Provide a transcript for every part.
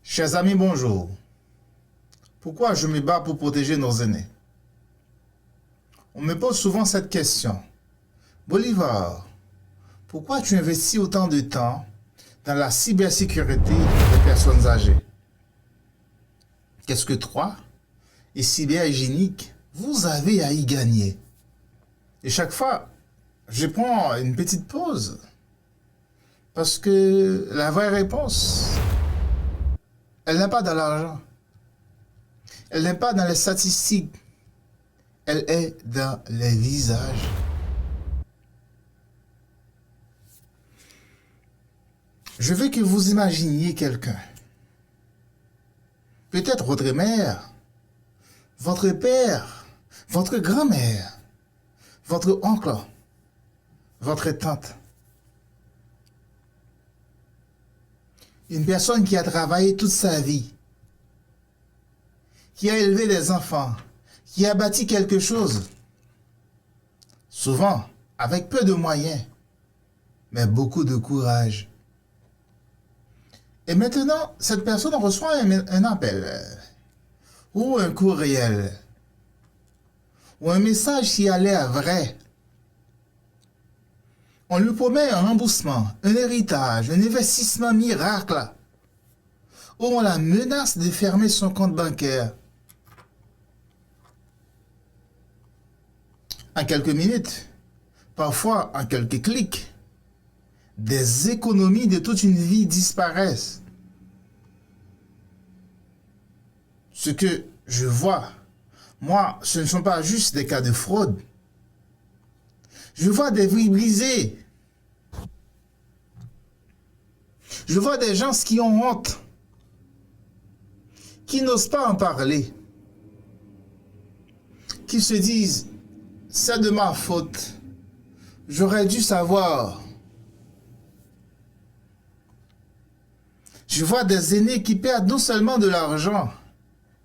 Chers amis, bonjour. Pourquoi je me bats pour protéger nos aînés? On me pose souvent cette question. Bolivar, pourquoi tu investis autant de temps dans la cybersécurité des personnes âgées? Qu'est-ce que toi et cyberhygiénique, vous avez à y gagner? Et chaque fois, je prends une petite pause parce que la vraie réponse, elle n'est pas dans l'argent. Elle n'est pas dans les statistiques. Elle est dans les visages. Je veux que vous imaginiez quelqu'un. Peut-être votre mère, votre père, votre grand-mère, votre oncle, votre tante. Une personne qui a travaillé toute sa vie, qui a élevé des enfants, qui a bâti quelque chose, souvent avec peu de moyens, mais beaucoup de courage. Et maintenant, cette personne reçoit un appel, ou un courriel, ou un message qui a l'air vrai. On lui promet un remboursement, un héritage, un investissement miracle, ou on la menace de fermer son compte bancaire. En quelques minutes, parfois en quelques clics, des économies de toute une vie disparaissent. Ce que je vois, moi, ce ne sont pas juste des cas de fraude. Je vois des vies brisées. Je vois des gens qui ont honte, qui n'osent pas en parler, qui se disent, c'est de ma faute, j'aurais dû savoir. Je vois des aînés qui perdent non seulement de l'argent,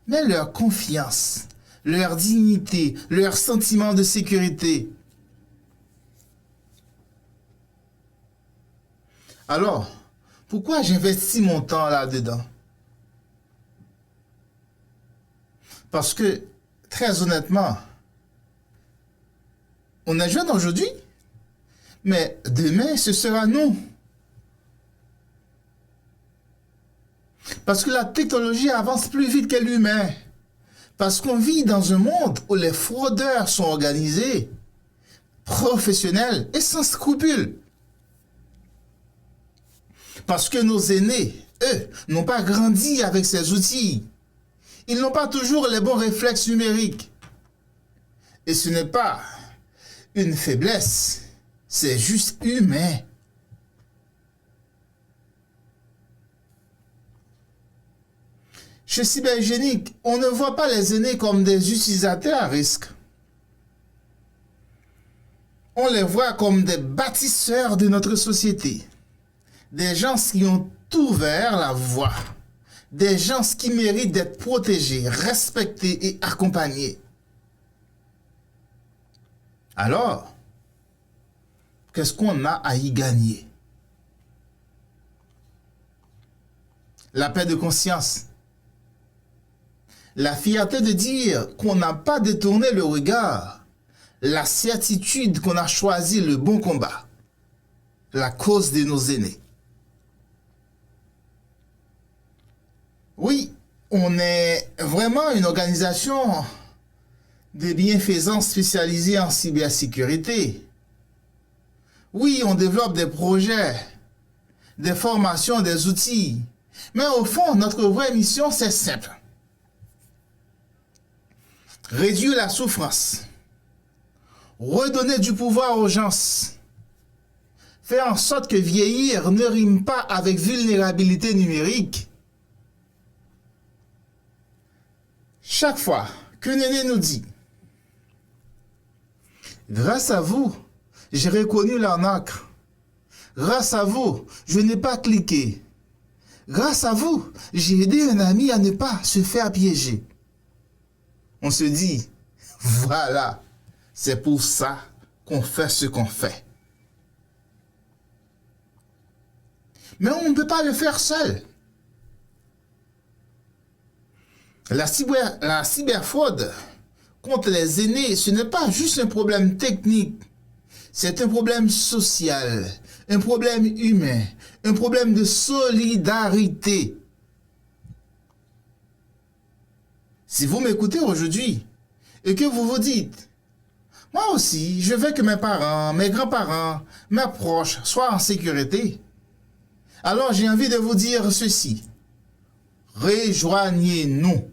mais leur confiance, leur dignité, leur sentiment de sécurité. Alors, pourquoi j'investis mon temps là-dedans? Parce que, très honnêtement, on est jeune aujourd'hui, mais demain, ce sera nous. Parce que la technologie avance plus vite que l'humain. Parce qu'on vit dans un monde où les fraudeurs sont organisés, professionnels et sans scrupules. Parce que nos aînés, eux, n'ont pas grandi avec ces outils. Ils n'ont pas toujours les bons réflexes numériques. Et ce n'est pas une faiblesse, c'est juste humain. Chez Cyberhygiénique, on ne voit pas les aînés comme des utilisateurs à risque. On les voit comme des bâtisseurs de notre société. Des gens qui ont ouvert la voie. Des gens qui méritent d'être protégés, respectés et accompagnés. Alors, qu'est-ce qu'on a à y gagner? La paix de conscience. La fierté de dire qu'on n'a pas détourné le regard. La certitude qu'on a choisi le bon combat. La cause de nos aînés. Oui, on est vraiment une organisation de bienfaisance spécialisée en cybersécurité. Oui, on développe des projets, des formations, des outils. Mais au fond, notre vraie mission, c'est simple. Réduire la souffrance. Redonner du pouvoir aux gens. Faire en sorte que vieillir ne rime pas avec vulnérabilité numérique. Chaque fois qu'un aîné nous dit « Grâce à vous, j'ai reconnu l'arnaque. Grâce à vous, je n'ai pas cliqué. Grâce à vous, j'ai aidé un ami à ne pas se faire piéger. » On se dit « Voilà, c'est pour ça qu'on fait ce qu'on fait. » Mais on ne peut pas le faire seul. La cyberfraude contre les aînés, ce n'est pas juste un problème technique, c'est un problème social, un problème humain, un problème de solidarité. Si vous m'écoutez aujourd'hui et que vous vous dites, moi aussi, je veux que mes parents, mes grands-parents, mes proches soient en sécurité, alors j'ai envie de vous dire ceci. Rejoignez-nous.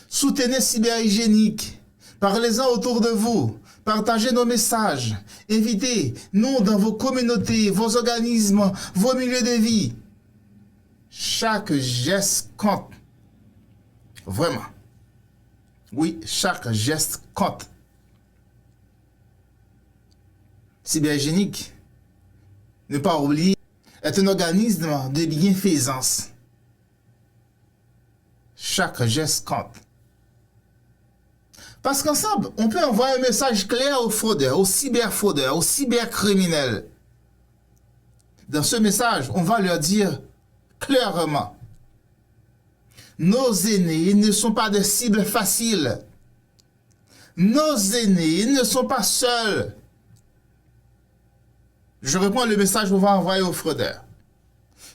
Soutenez Cyberhygiénique. Parlez-en autour de vous. Partagez nos messages. Invitez-nous dans vos communautés, vos organismes, vos milieux de vie. Chaque geste compte. Vraiment. Oui, chaque geste compte. Cyberhygiénique, ne pas oublier, est un organisme de bienfaisance. Chaque geste compte. Parce qu'ensemble, on peut envoyer un message clair aux fraudeurs, aux cyberfraudeurs, aux cybercriminels. Dans ce message, on va leur dire clairement, nos aînés ne sont pas des cibles faciles. Nos aînés ne sont pas seuls. Je reprends le message qu'on va envoyer aux fraudeurs.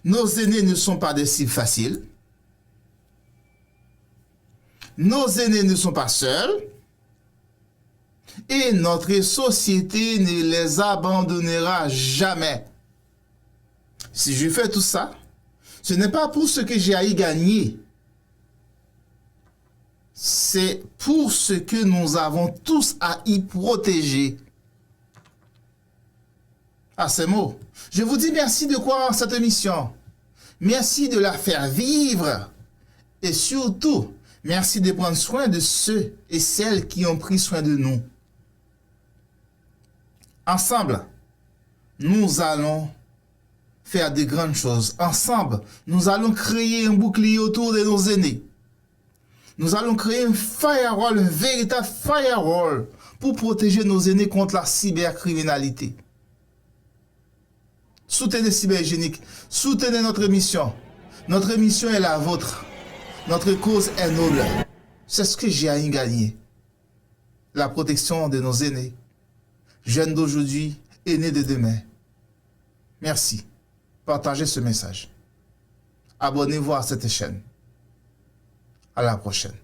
Nos aînés ne sont pas des cibles faciles. Nos aînés ne sont pas seuls. Et notre société ne les abandonnera jamais. Si je fais tout ça, ce n'est pas pour ce que j'ai à y gagner. C'est pour ce que nous avons tous à y protéger. À ces mots, je vous dis merci de croire en cette mission. Merci de la faire vivre. Et surtout, merci de prendre soin de ceux et celles qui ont pris soin de nous. Ensemble, nous allons faire de grandes choses. Ensemble, nous allons créer un bouclier autour de nos aînés. Nous allons créer un firewall, un véritable firewall pour protéger nos aînés contre la cybercriminalité. Soutenez Cyberhygiénique, soutenez notre mission. Notre mission est la vôtre. Notre cause est noble. C'est ce que j'ai à y gagner. La protection de nos aînés. Jeunes d'aujourd'hui, aînés de demain. Merci. Partagez ce message. Abonnez-vous à cette chaîne. À la prochaine.